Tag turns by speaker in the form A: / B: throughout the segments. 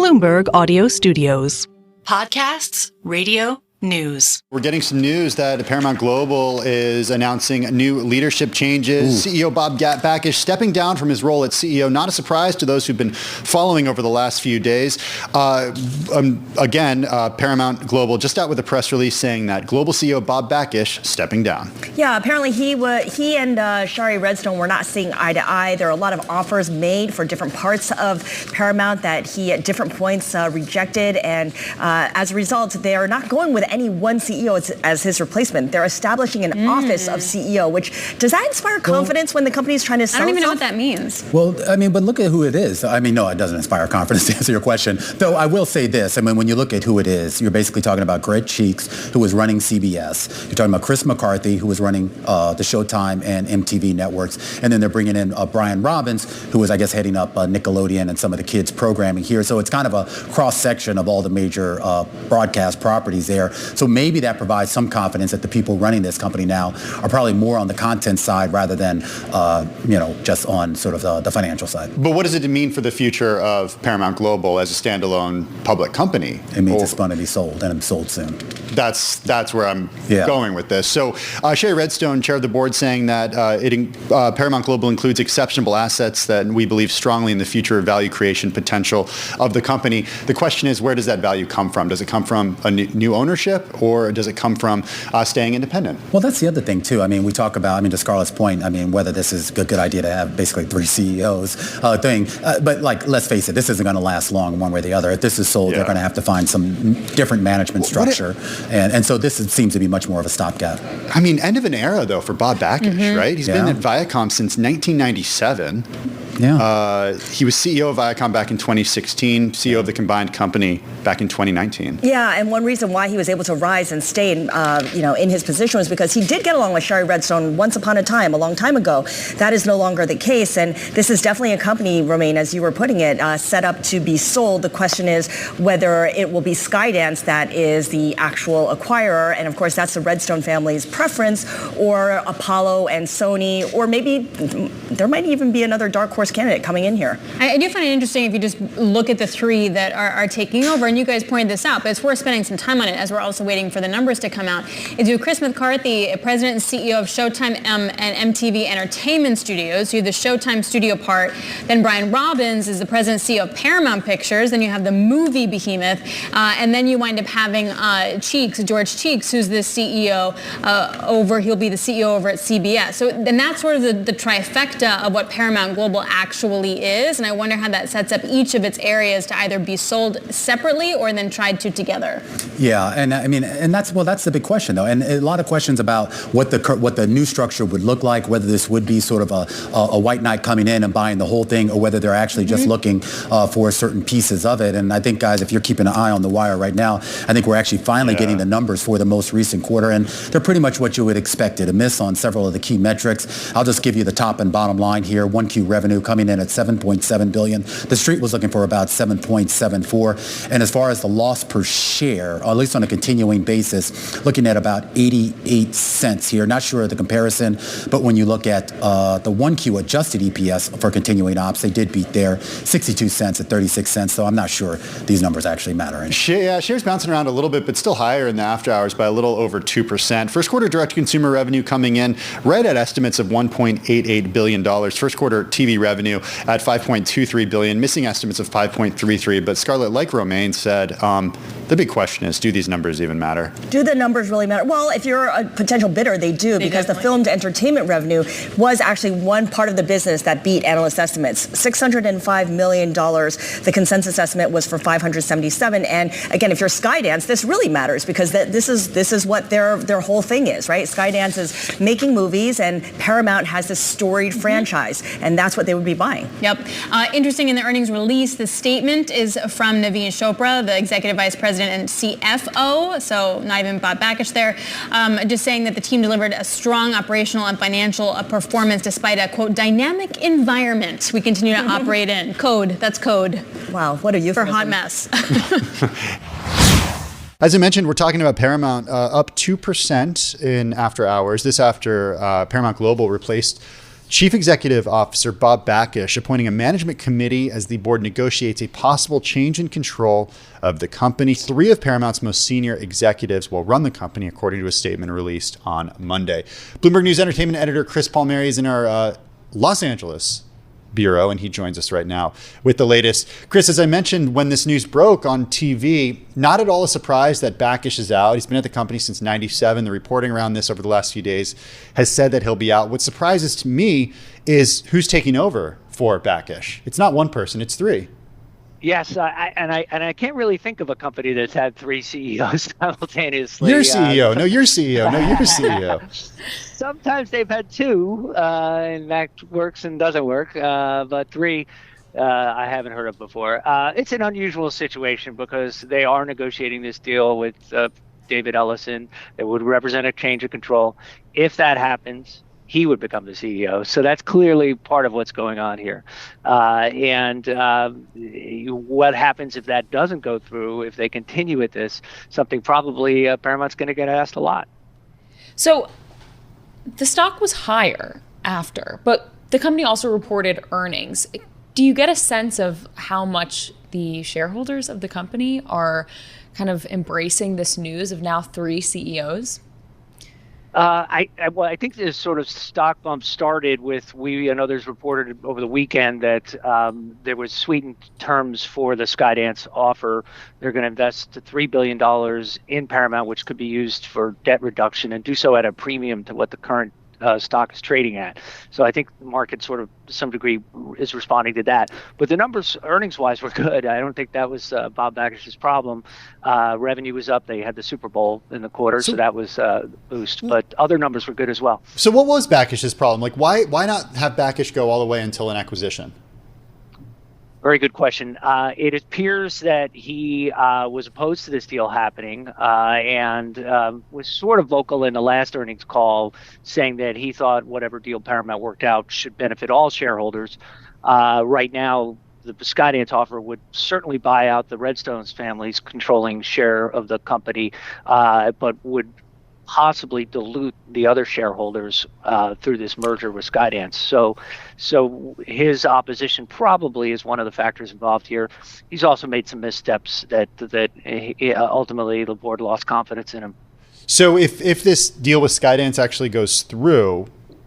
A: Bloomberg Audio Studios.
B: Podcasts, radio, news.
C: We're getting some news that Paramount Global is announcing new leadership changes. CEO Bob Bakish stepping down from his role as CEO. Not a surprise to those who've been following over the last few days. Paramount Global just out with a press release saying that Global CEO Bob Bakish stepping down.
D: Yeah, apparently he and Shari Redstone were not seeing eye to eye. There are a lot of offers made for different parts of Paramount that he at different points rejected. And as a result, they are not going with any one CEO as his replacement. They're establishing an office of CEO, which does that inspire confidence when the company is trying to sell
E: I don't even know
D: itself?
E: what that means.
F: Well, I mean, but look at who it is. I mean, no, it doesn't inspire confidence to answer your question. Though I will say this. I mean, when you look at who it is, you're basically talking about Greg Cheeks, who was running CBS. You're talking about Chris McCarthy, who was running the Showtime and MTV networks. And then they're bringing in Brian Robbins, who was, I guess, heading up Nickelodeon and some of the kids' programming here. So it's kind of a cross-section of all the major broadcast properties there. So maybe that provides some confidence that the people running this company now are probably more on the content side rather than, just on sort of the financial side.
C: But what does it mean for the future of Paramount Global as a standalone public company?
F: It means it's going to be sold, and it's sold soon.
C: That's where I'm going with this. So Shari Redstone, chair of the board, saying that Paramount Global includes exceptional assets that we believe strongly in the future value creation potential of the company. The question is, where does that value come from? Does it come from a new ownership, or does it come from staying independent?
F: Well, that's the other thing, too. I mean, we talk about, to Scarlett's point, whether this is a good idea to have basically three CEOs thing. But, let's face it, this isn't going to last long one way or the other. If this is sold, they're going to have to find some different management structure. And so this seems to be much more of a stopgap.
C: End of an era, though, for Bob Bakish, right? He's been at Viacom since 1997.
F: Yeah.
C: He was CEO of Viacom back in 2016, CEO of the combined company back in 2019.
D: Yeah, and one reason why he was able to rise and stay in his position was because he did get along with Shari Redstone once upon a time, a long time ago. That is no longer the case, and this is definitely a company, Romaine, as you were putting it, set up to be sold. The question is whether it will be Skydance that is the actual acquirer, and of course that's the Redstone family's preference, or Apollo and Sony, or maybe there might even be another dark horse candidate coming in here.
E: I do find it interesting if you just look at the three that are taking over, and you guys pointed this out, but it's worth spending some time on it as we're also waiting for the numbers to come out. Is you have Chris McCarthy, president and CEO of Showtime and MTV Entertainment Studios. You have the Showtime studio part. Then Brian Robbins is the president and CEO of Paramount Pictures. Then you have the movie behemoth. And then you wind up having George Cheeks, who's the CEO he'll be the CEO over at CBS. So then that's sort of the trifecta of what Paramount Global actually is. And I wonder how that sets up each of its areas to either be sold separately or then tried to together.
F: Yeah, and that's the big question, though, and a lot of questions about what the new structure would look like, whether this would be sort of a white knight coming in and buying the whole thing, or whether they're actually just looking for certain pieces of it. And I think, guys, if you're keeping an eye on the wire right now, I think we're actually finally getting the numbers for the most recent quarter, and they're pretty much what you would expect it. A miss on several of the key metrics. I'll just give you the top and bottom line here. 1Q revenue coming in at $7.7 billion. The street was looking for about 7.74. And as far as the loss per share, or at least on a continuing basis, looking at about 88 cents here. Not sure of the comparison, but when you look at the 1Q adjusted EPS for continuing ops, they did beat there, 62 cents at 36 cents. So I'm not sure these numbers actually matter.
C: Shares bouncing around a little bit, but still higher in the after hours by a little over 2%. First quarter direct-to-consumer revenue coming in right at estimates of $1.88 billion. First quarter TV revenue at $5.23 billion, missing estimates of $5.33. But Scarlett, like Romaine said, the big question is, do these numbers even matter?
D: Do the numbers really matter? Well, if you're a potential bidder, they do, because the filmed entertainment revenue was actually one part of the business that beat analyst estimates. $605 million. The consensus estimate was for $577. And again, if you're Skydance, this really matters, because this is what their whole thing is, right? Skydance is making movies, and Paramount has this storied franchise, and that's what they would be buying.
E: Yep. Interesting, in the earnings release, the statement is from Naveen Chopra, the executive vice president and CFO, so not even Bob Bakish there, just saying that the team delivered a strong operational and financial performance despite a, quote, dynamic environment we continue to operate in. Code, that's code.
D: Wow, what a euphemism.
E: For hot mess.
C: As I mentioned, we're talking about Paramount up 2% in after hours. This after Paramount Global replaced Chief Executive Officer Bob Bakish appointing a management committee as the board negotiates a possible change in control of the company. 3 of Paramount's most senior executives will run the company, according to a statement released on Monday. Bloomberg News entertainment editor Chris Palmeri is in our Los Angeles bureau, and he joins us right now with the latest. Chris, as I mentioned, when this news broke on TV, not at all a surprise that Bakish is out. He's been at the company since '97. The reporting around this over the last few days has said that he'll be out. What surprises to me is who's taking over for Bakish. It's not one person, it's 3.
G: Yes, I can't really think of a company that's had 3 CEOs simultaneously.
C: You're CEO. No, you're CEO. No, you're CEO.
G: Sometimes they've had 2, and that works and doesn't work. But 3, I haven't heard of before. It's an unusual situation because they are negotiating this deal with David Ellison that would represent a change of control. If that happens, he would become the CEO. So that's clearly part of what's going on here. And what happens if that doesn't go through, if they continue with this, something probably Paramount's going to get asked a lot.
H: So the stock was higher after, but the company also reported earnings. Do you get a sense of how much the shareholders of the company are kind of embracing this news of now 3 CEOs?
G: I think this sort of stock bump started with we and others reported over the weekend that there was sweetened terms for the Skydance offer. They're going to invest $3 billion in Paramount, which could be used for debt reduction and do so at a premium to what the current stock is trading at. So I think the market sort of to some degree is responding to that. But the numbers earnings wise were good. I don't think that was Bob Bakish's problem. Revenue was up. They had the Super Bowl in the quarter, so that was a boost. But other numbers were good as well.
C: So what was Bakish's problem? Like why not have Bakish go all the way until an acquisition?
G: Very good question. It appears that he was opposed to this deal happening and was sort of vocal in the last earnings call, saying that he thought whatever deal Paramount worked out should benefit all shareholders. Right now, the Skydance offer would certainly buy out the Redstone's family's controlling share of the company, but would possibly dilute the other shareholders through this merger with Skydance. So his opposition probably is one of the factors involved here. He's also made some missteps that ultimately the board lost confidence in him.
C: So if this deal with Skydance actually goes through,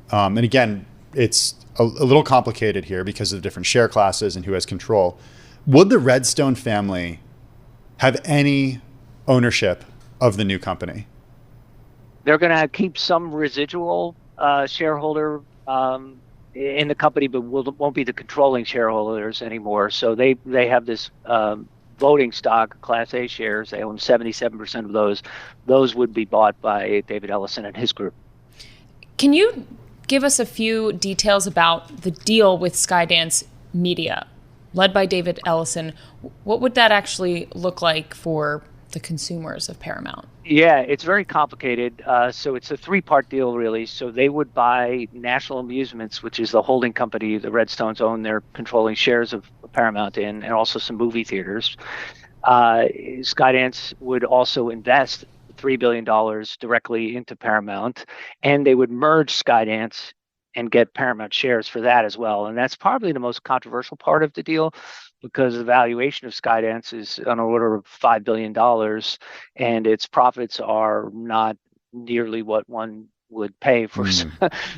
C: and again, it's a little complicated here because of the different share classes and who has control, would the Redstone family have any ownership of the new company?
G: They're going to keep some residual shareholder in the company, but won't be the controlling shareholders anymore. So they have this voting stock, Class A shares. They own 77% of those. Those would be bought by David Ellison and his group.
H: Can you give us a few details about the deal with Skydance Media, led by David Ellison? What would that actually look like for the consumers of Paramount?
G: Yeah, it's very complicated. So it's a 3-part deal, really. So they would buy National Amusements, which is the holding company the Redstones own. They're controlling shares of Paramount in, and also some movie theaters. Skydance would also invest $3 billion directly into Paramount, and they would merge Skydance and get Paramount shares for that as well. And that's probably the most controversial part of the deal, because the valuation of Skydance is on the order of $5 billion, and its profits are not nearly what one would pay for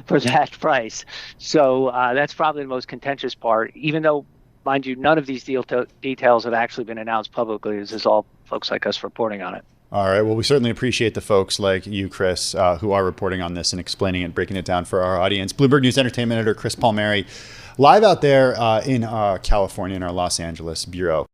G: for that price. So that's probably the most contentious part, even though, mind you, none of these details have actually been announced publicly. This is all folks like us reporting on it.
C: All right. Well, we certainly appreciate the folks like you, Chris, who are reporting on this and explaining it, breaking it down for our audience. Bloomberg News entertainment editor Chris Palmeri, live out there in California in our Los Angeles bureau.